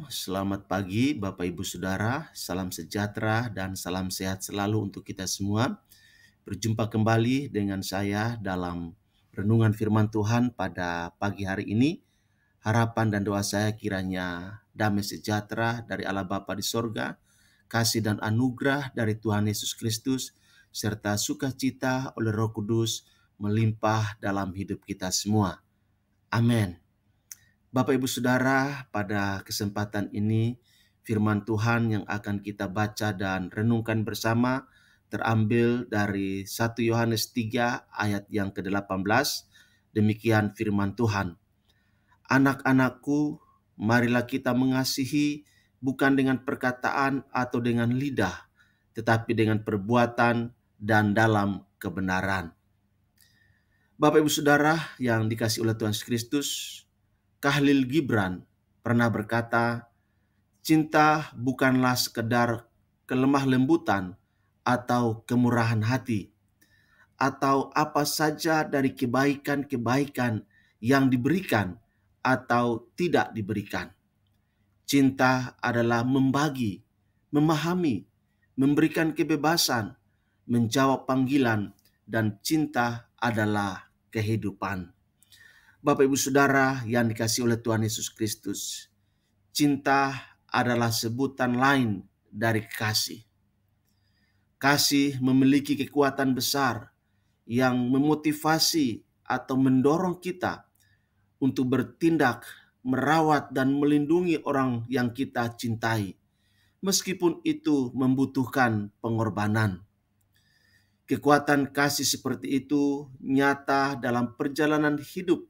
selamat pagi Bapak Ibu Saudara, salam sejahtera dan salam sehat selalu untuk kita semua. Berjumpa kembali dengan saya dalam renungan firman Tuhan pada pagi hari ini. Harapan dan doa saya kiranya damai sejahtera dari Allah Bapa di sorga, kasih dan anugerah dari Tuhan Yesus Kristus, serta sukacita oleh Roh Kudus melimpah dalam hidup kita semua. Amin. Bapak Ibu Saudara, pada kesempatan ini firman Tuhan yang akan kita baca dan renungkan bersama terambil dari 1 Yohanes 3 ayat yang ke-18. Demikian firman Tuhan. Anak-anakku, marilah kita mengasihi bukan dengan perkataan atau dengan lidah, tetapi dengan perbuatan dan dalam kebenaran. Bapak Ibu Saudara yang dikasihi oleh Tuhan Yesus Kristus, Khalil Gibran pernah berkata, cinta bukanlah sekedar kelemah lembutan atau kemurahan hati, atau apa saja dari kebaikan-kebaikan yang diberikan atau tidak diberikan. Cinta adalah membagi, memahami, memberikan kebebasan, menjawab panggilan, dan cinta adalah kehidupan. Bapak Ibu Saudara yang dikasihi oleh Tuhan Yesus Kristus, cinta adalah sebutan lain dari kasih. Kasih memiliki kekuatan besar yang memotivasi atau mendorong kita untuk bertindak, merawat dan melindungi orang yang kita cintai, meskipun itu membutuhkan pengorbanan. Kekuatan kasih seperti itu nyata dalam perjalanan hidup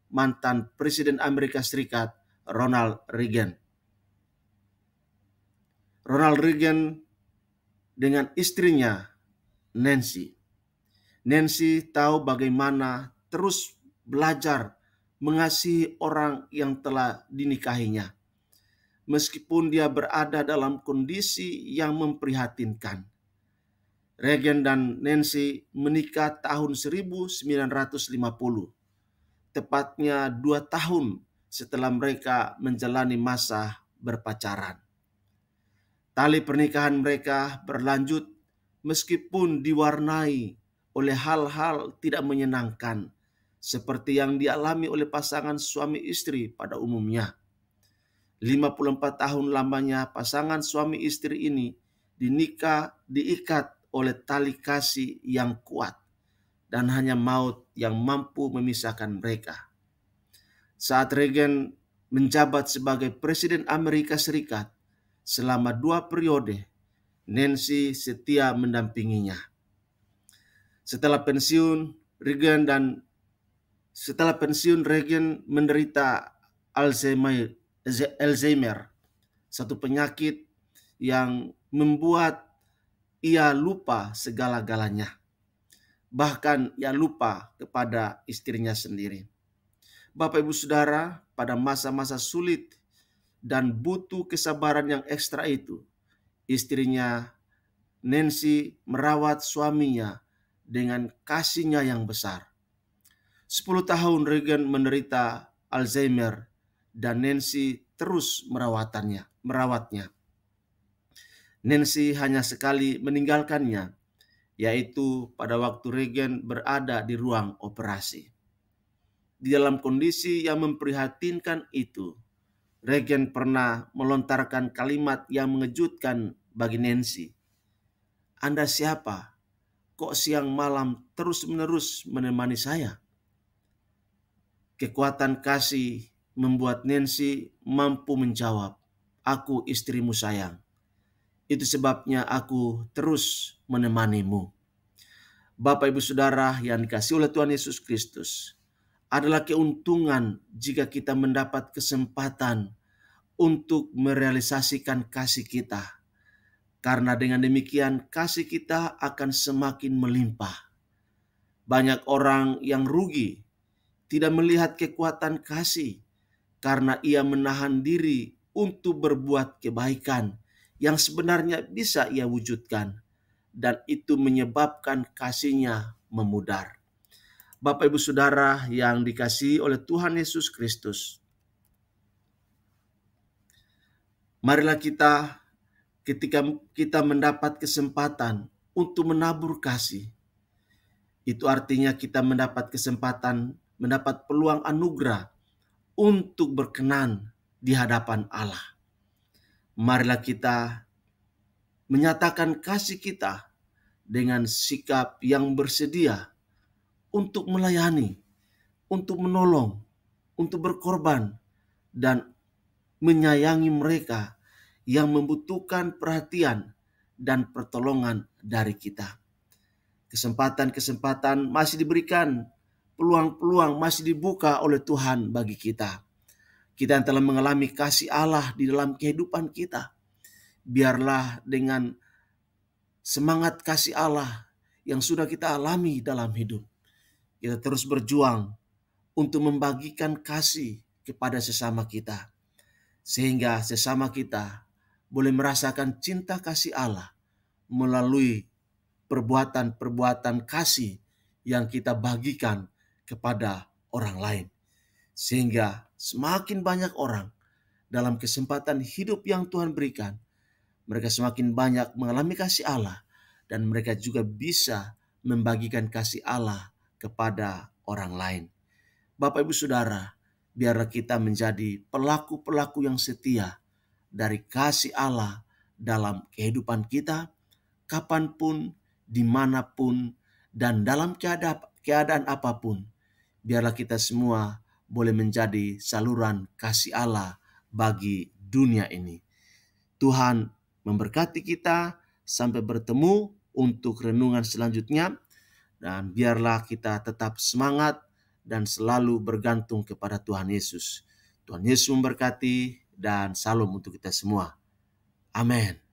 mantan Presiden Amerika Serikat Ronald Reagan. Ronald Reagan dengan istrinya Nancy. Nancy tahu bagaimana terus belajar mengasihi orang yang telah dinikahinya, meskipun dia berada dalam kondisi yang memprihatinkan. Reagan dan Nancy menikah tahun 1950. Tepatnya 2 tahun setelah mereka menjalani masa berpacaran. Tali pernikahan mereka berlanjut meskipun diwarnai oleh hal-hal tidak menyenangkan seperti yang dialami oleh pasangan suami istri pada umumnya. 54 tahun lamanya pasangan suami istri ini diikat oleh tali kasih yang kuat. Dan hanya maut yang mampu memisahkan mereka. Saat Reagan menjabat sebagai Presiden Amerika Serikat selama 2 periode, Nancy setia mendampinginya. Setelah pensiun, Reagan menderita Alzheimer, satu penyakit yang membuat ia lupa segala-galanya. Bahkan ia lupa kepada istrinya sendiri. Bapak Ibu Saudara, pada masa-masa sulit dan butuh kesabaran yang ekstra itu, istrinya Nancy merawat suaminya dengan kasihnya yang besar. 10 tahun Reagan menderita Alzheimer dan Nancy terus merawatnya. Nancy hanya sekali meninggalkannya, yaitu pada waktu Reagan berada di ruang operasi. Di dalam kondisi yang memprihatinkan itu, Reagan pernah melontarkan kalimat yang mengejutkan bagi Nancy. Anda siapa? Kok siang malam terus-menerus menemani saya? Kekuatan kasih membuat Nancy mampu menjawab, aku istrimu sayang. Itu sebabnya aku terus menemanimu. Bapak Ibu Saudara yang dikasihi oleh Tuhan Yesus Kristus, adalah keuntungan jika kita mendapat kesempatan untuk merealisasikan kasih kita. Karena dengan demikian kasih kita akan semakin melimpah. Banyak orang yang rugi tidak melihat kekuatan kasih karena ia menahan diri untuk berbuat kebaikan yang sebenarnya bisa ia wujudkan, dan itu menyebabkan kasihnya memudar. Bapak Ibu Saudara yang dikasihi oleh Tuhan Yesus Kristus, Marilah kita ketika kita mendapat kesempatan untuk menabur kasih, itu artinya kita mendapat kesempatan, mendapat peluang anugerah untuk berkenan di hadapan Allah. Marilah kita menyatakan kasih kita dengan sikap yang bersedia untuk melayani, untuk menolong, untuk berkorban, dan menyayangi mereka yang membutuhkan perhatian dan pertolongan dari kita. Kesempatan-kesempatan masih diberikan, peluang-peluang masih dibuka oleh Tuhan bagi kita. Kita yang telah mengalami kasih Allah di dalam kehidupan kita, biarlah dengan semangat kasih Allah yang sudah kita alami dalam hidup, kita terus berjuang untuk membagikan kasih kepada sesama kita, sehingga sesama kita boleh merasakan cinta kasih Allah melalui perbuatan-perbuatan kasih yang kita bagikan kepada orang lain. Sehingga semakin banyak orang dalam kesempatan hidup yang Tuhan berikan, mereka semakin banyak mengalami kasih Allah dan mereka juga bisa membagikan kasih Allah kepada orang lain. Bapak Ibu Saudara, biarlah kita menjadi pelaku-pelaku yang setia dari kasih Allah dalam kehidupan kita, kapanpun, dimanapun, dan dalam keadaan apapun. Biarlah kita semua boleh menjadi saluran kasih Allah bagi dunia ini. Tuhan memberkati kita sampai bertemu untuk renungan selanjutnya. Dan biarlah kita tetap semangat dan selalu bergantung kepada Tuhan Yesus. Tuhan Yesus memberkati dan salam untuk kita semua. Amin.